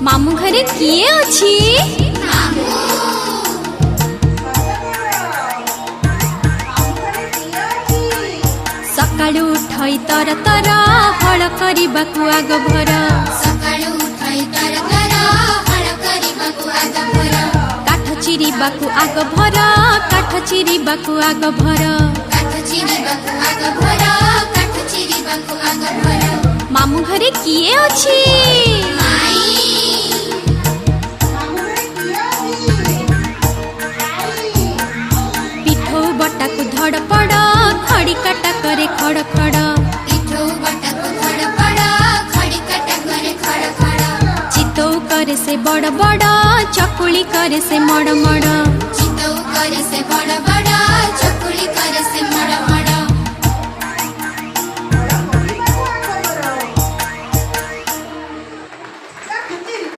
मामू घरे किए अछि? सकाळु उठाई तर तर हळ करिबाकु आग भर। काठ चिरिबाकु आग भर, काठ चिरिबाकु आग भर। मामू घरे किए अछि? पिठौ बटाकु धड़पड़, खड़ी काटा करे खड़ खड़। चितौ करे से बड़ बड़, चकुली करे से मड़ मड़।